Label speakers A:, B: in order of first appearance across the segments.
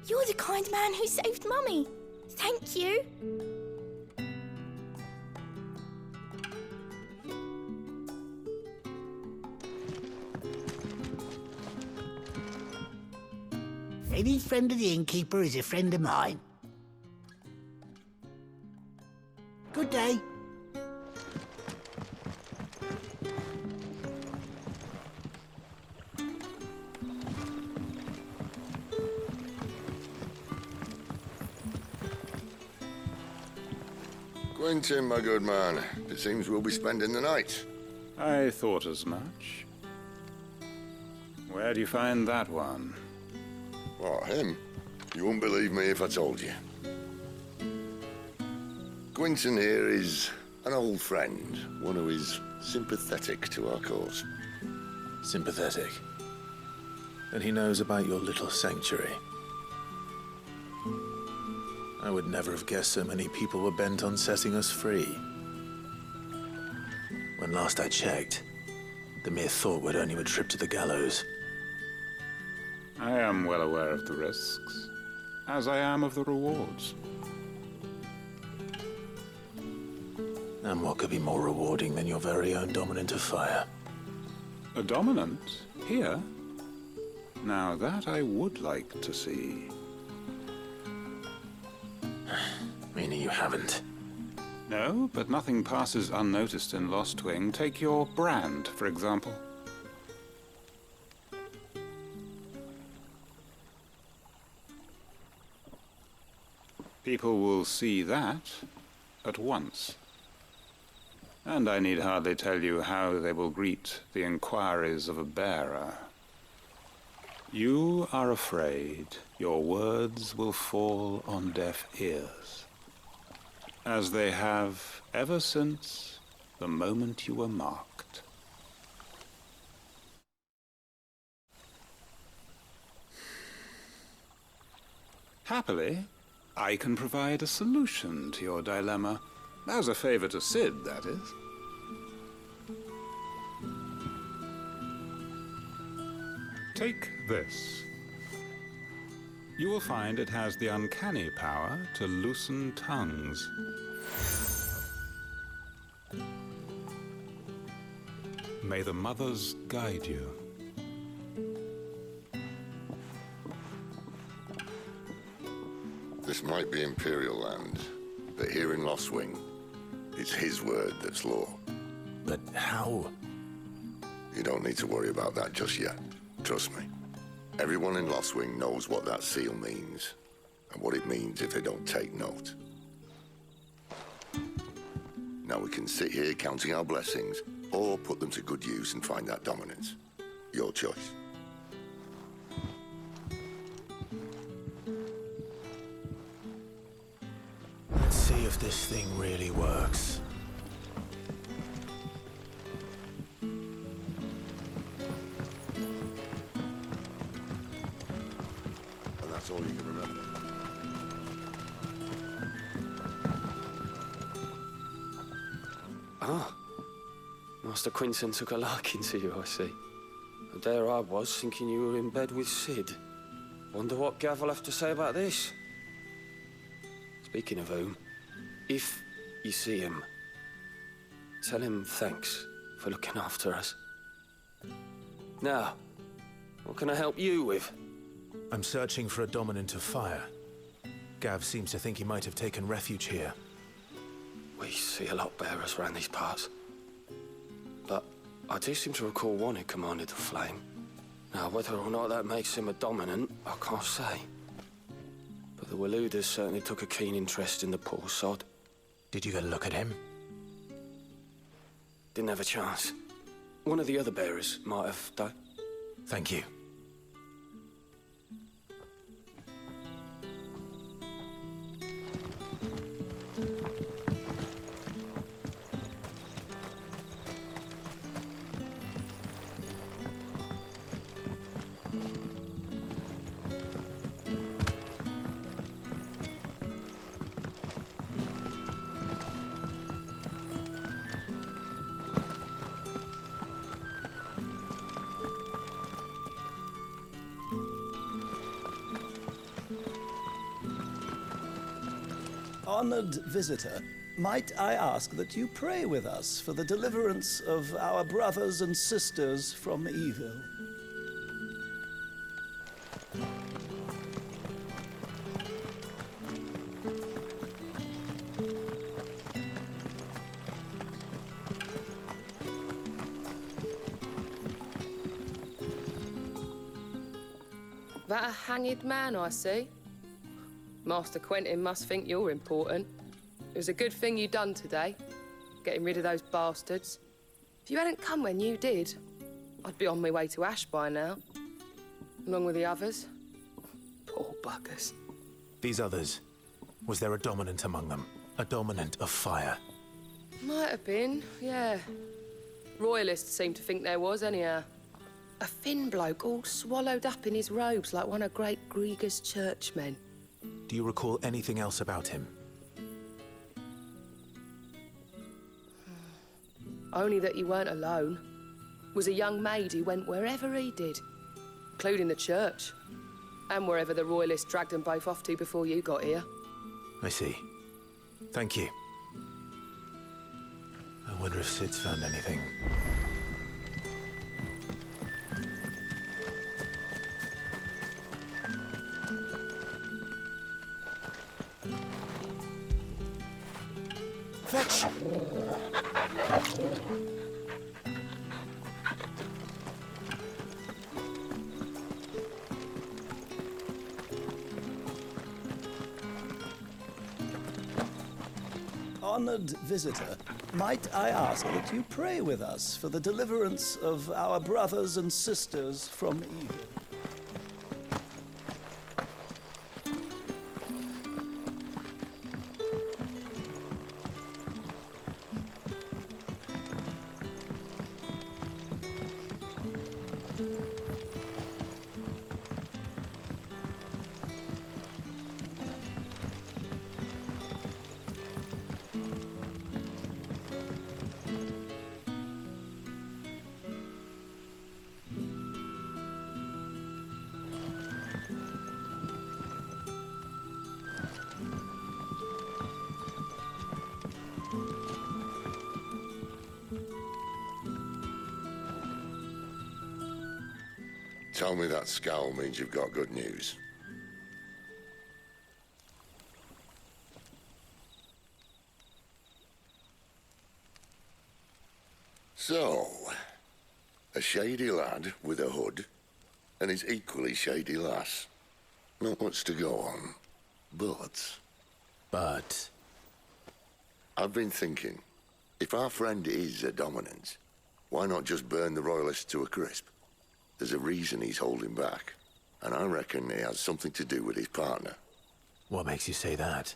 A: You're the kind man who saved Mummy. Thank you.
B: Any friend of the innkeeper is a friend of mine. Good day.
C: Quentin, my good man. It seems we'll be spending the night.
D: I thought as much. Where do you find that one?
C: What, him? You wouldn't believe me if I told you. Quentin here is an old friend, one who is sympathetic to our cause.
E: Sympathetic? Then he knows about your little sanctuary. I would never have guessed so many people were bent on setting us free. When last I checked, the mere thought would earn you a trip to the gallows.
D: I am well aware of the risks, as I am of the rewards.
E: And what could be more rewarding than your very own dominant of fire?
D: A dominant? Here? Now that I would like to see.
E: Meaning you haven't?
D: No, but nothing passes unnoticed in Lostwing. Take your brand, for example. People will see that at once. And I need hardly tell you how they will greet the inquiries of a bearer. You are afraid your words will fall on deaf ears, as they have ever since the moment you were marked. Happily, I can provide a solution to your dilemma, as a favor to Sid, that is. Take this. You will find it has the uncanny power to loosen tongues. May the mothers guide you.
C: This might be Imperial land, but here in Lostwing, it's his word that's law.
E: But how?
C: You don't need to worry about that just yet. Trust me. Everyone in Lostwing knows what that seal means, and what it means if they don't take note. Now we can sit here counting our blessings, or put them to good use and find that dominance. Your choice.
E: Let's see if this thing really works.
C: And that's all you can remember.
F: Ah. Master Quinton took a liking to you, I see. And there I was, thinking you were in bed with Sid. Wonder what Gav will have to say about this. Speaking of whom, if you see him, tell him thanks for looking after us. Now, what can I help you with?
E: I'm searching for a dominant of fire. Gav seems to think he might have taken refuge here.
F: We see a lot bearers around these parts. But I do seem to recall one who commanded the flame. Now, whether or not that makes him a dominant, I can't say. But the Waluders certainly took a keen interest in the poor sod.
E: Did you get a look at him?
F: Didn't have a chance. One of the other bearers might have, though.
E: Thank you.
G: Honored visitor, might I ask that you pray with us for the deliverance of our brothers and sisters from evil?
H: That a hanged man I see? Master Quentin must think you're important. It was a good thing you done today, getting rid of those bastards. If you hadn't come when you did, I'd be on my way to Ash by now, along with the others. Poor buggers.
E: These others, was there a dominant among them? A dominant of fire?
H: Might have been, yeah. Royalists seem to think there was, anyhow. A thin bloke all swallowed up in his robes like one of Great Gregor's churchmen.
E: Do you recall anything else about him?
H: Only that he weren't alone. Was a young maid who went wherever he did, including the church, and wherever the Royalists dragged them both off to before you got here.
E: I see. Thank you. I wonder if Sid's found anything.
G: Fetch! Honored visitor, might I ask that you pray with us for the deliverance of our brothers and sisters from evil?
C: Tell me that scowl means you've got good news. So, a shady lad with a hood and his equally shady lass. Not much to go on, but...
E: But...
C: I've been thinking, if our friend is a dominant, why not just burn the Royalists to a crisp? There's a reason he's holding back, and I reckon he has something to do with his partner.
E: What makes you say that?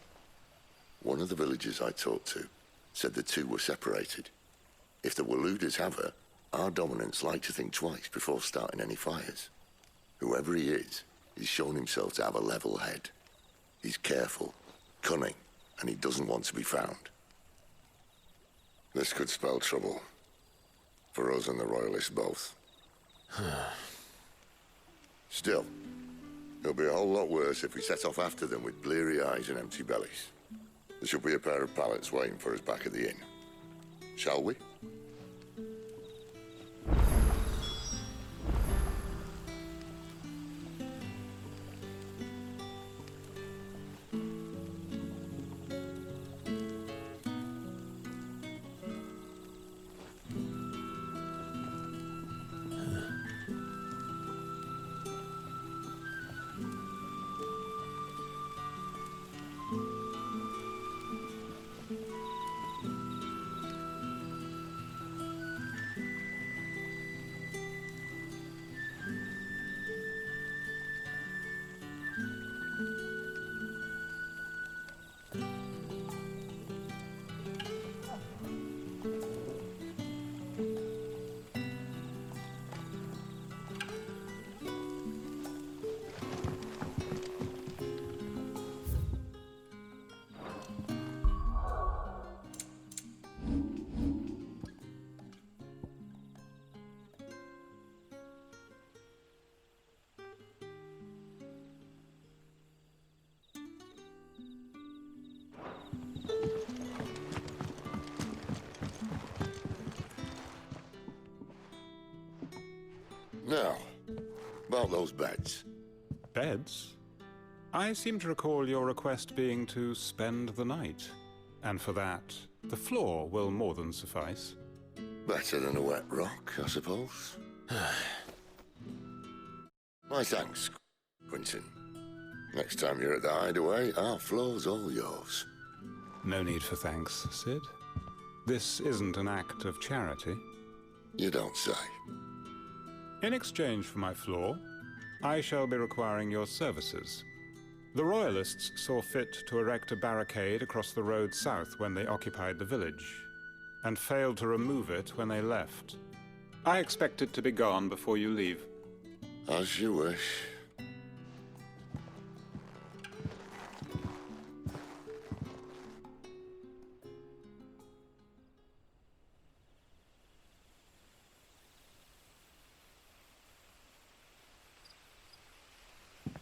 C: One of the villagers I talked to said the two were separated. If the Waluders have her, our dominants like to think twice before starting any fires. Whoever he is, he's shown himself to have a level head. He's careful, cunning, and he doesn't want to be found. This could spell trouble. For us and the Royalists both. Still, it'll be a whole lot worse if we set off after them with bleary eyes and empty bellies. There should be a pair of pallets waiting for us back at the inn. Shall we? Now, about those beds.
D: Beds? I seem to recall your request being to spend the night. And for that, the floor will more than suffice.
C: Better than a wet rock, I suppose. My thanks, Quentin. Next time you're at the hideaway, our floor's all yours.
D: No need for thanks, Sid. This isn't an act of charity.
C: You don't say.
D: In exchange for my floor, I shall be requiring your services. The Royalists saw fit to erect a barricade across the road south when they occupied the village, and failed to remove it when they left. I expect it to be gone before you leave.
C: As you wish.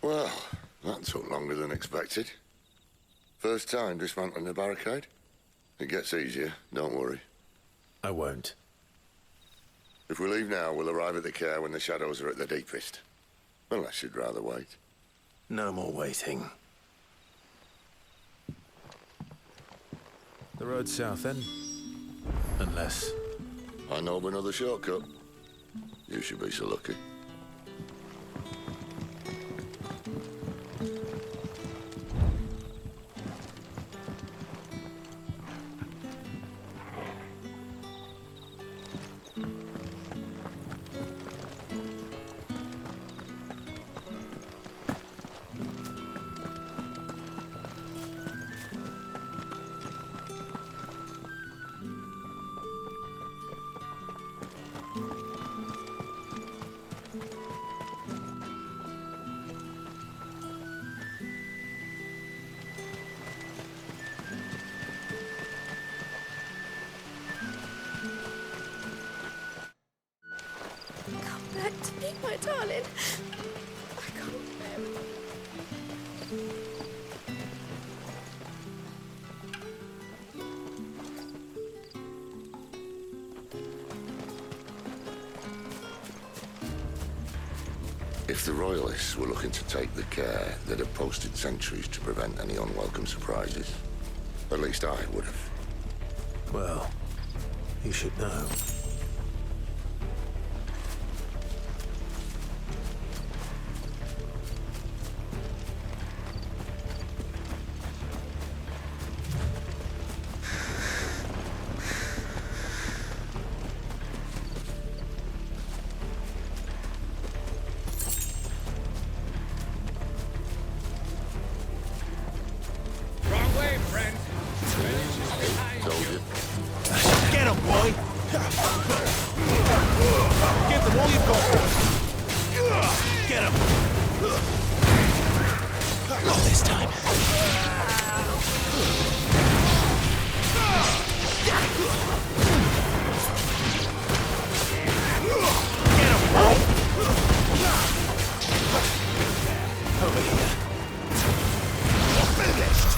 C: Well, that took longer than expected. First time dismantling the barricade? It gets easier, don't worry.
E: I won't.
C: If we leave now, we'll arrive at the care when the shadows are at their deepest. Unless you'd rather wait.
E: No more waiting. The road south, then? Unless...
C: I know of another shortcut. You should be so lucky.
A: Come back to me, my darling. I can't bear it.
C: If the Royalists were looking to take the care, they'd have posted sentries to prevent any unwelcome surprises. At least I would have.
E: Well, you should know.
I: Wrong way, friend.
C: Told you.
E: Get him, boy! Give them all you've got! Get him! Not this time. Get him, boy! Over here. Finished!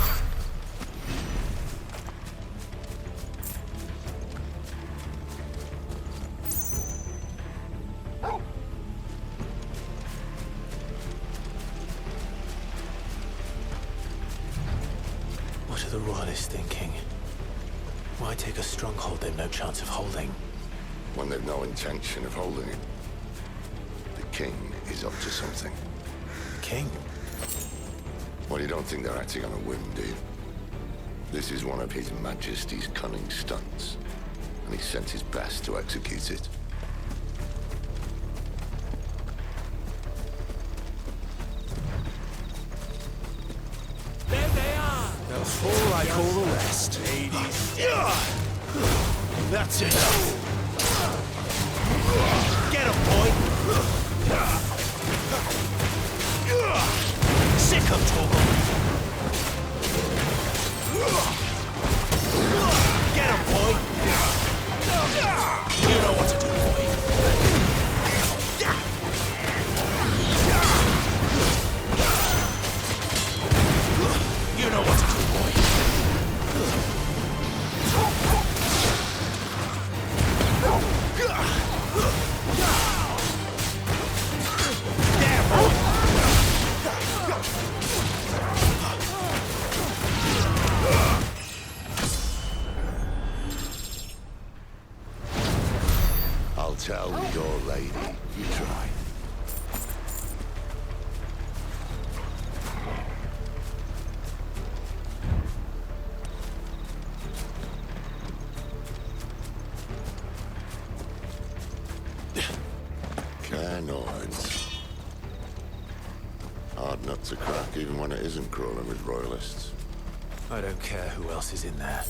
E: What are the Royalists thinking? Why take a stronghold they've no chance of holding?
C: When they've no intention of holding it. The king is up to something.
E: King?
C: Well, you don't think they're acting on a whim, do you? This is one of His Majesty's cunning stunts, and he sent his best to execute it.
I: There they are.
E: They'll fall like all the rest. That's enough. Get him, boy! Sick of talking. Get him, boy! You know what to do, boy. You know what to do, boy.
C: tell your lady you tried. Carnoids. Hard nut to crack, even when it isn't crawling with royalists.
E: I don't care who else is in there.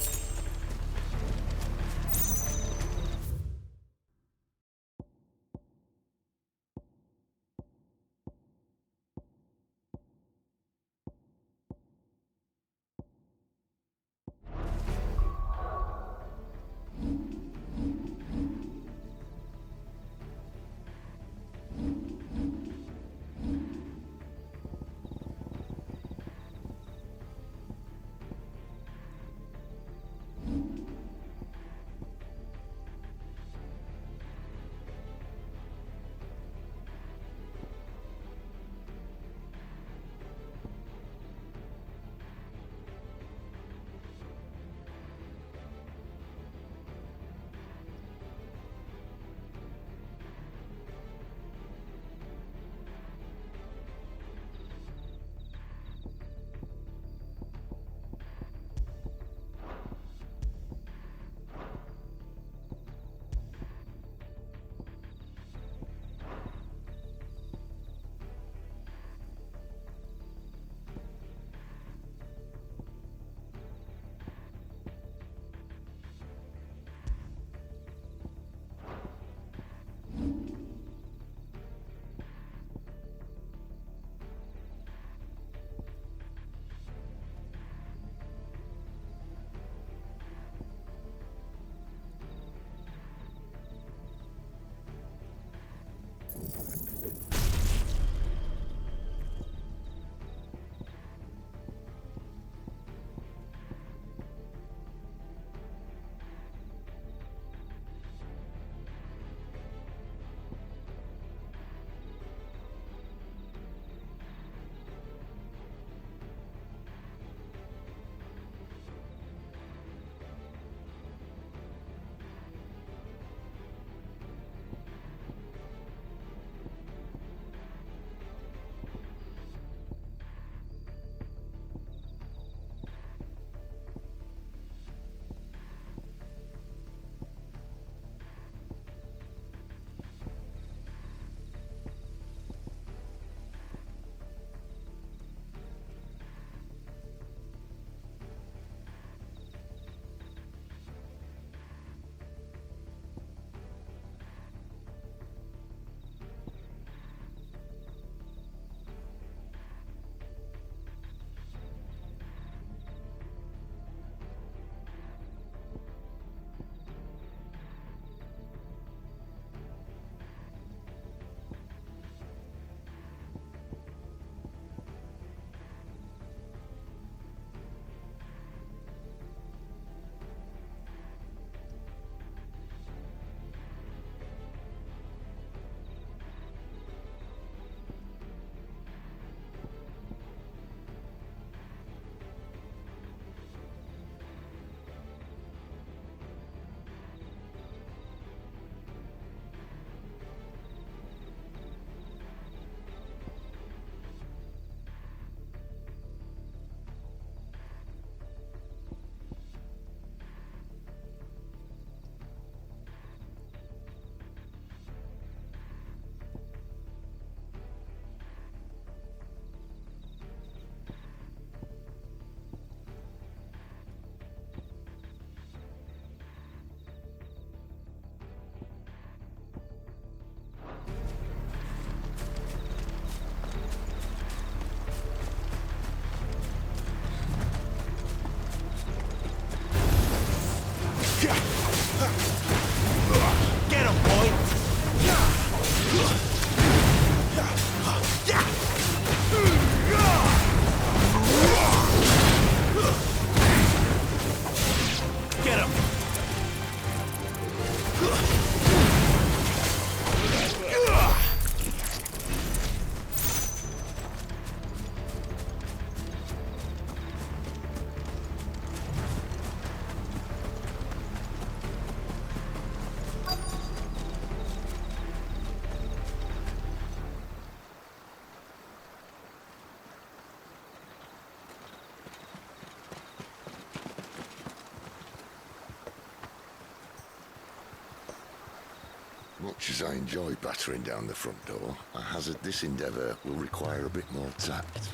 C: Much as I enjoy battering down the front door, I hazard this endeavour will require a bit more tact.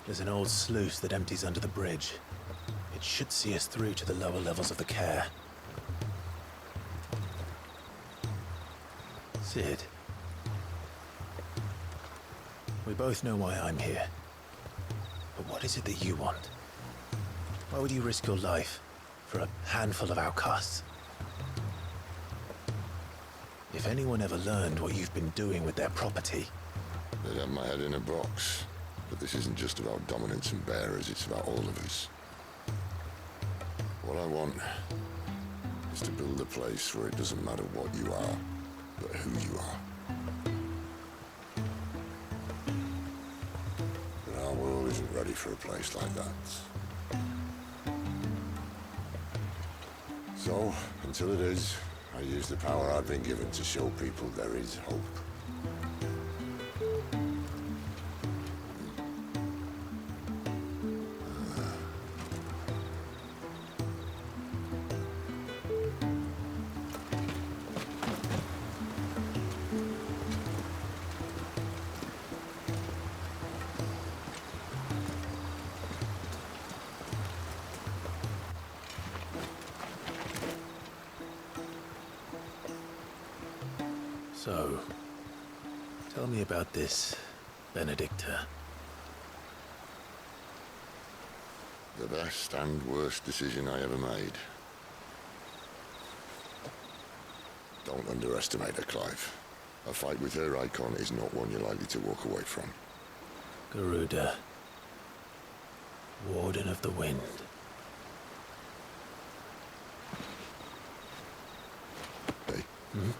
E: There's an old sluice that empties under the bridge. It should see us through to the lower levels of the care. Sid. We both know why I'm here. But what is it that you want? Why would you risk your life for a handful of outcasts? If anyone ever learned what you've been doing with their property...
C: They'd have my head in a box. But this isn't just about dominance and bearers, it's about all of us. What I want is to build a place where it doesn't matter what you are, but who you are. But our world isn't ready for a place like that. So, until it is, I use the power I've been given to show people there is hope.
E: So, tell me about this, Benedicta.
C: The best and worst decision I ever made. Don't underestimate her, Clive. A fight with her icon is not one you're likely to walk away from.
E: Garuda. Warden of the Wind.
C: Hey?
E: Hmm?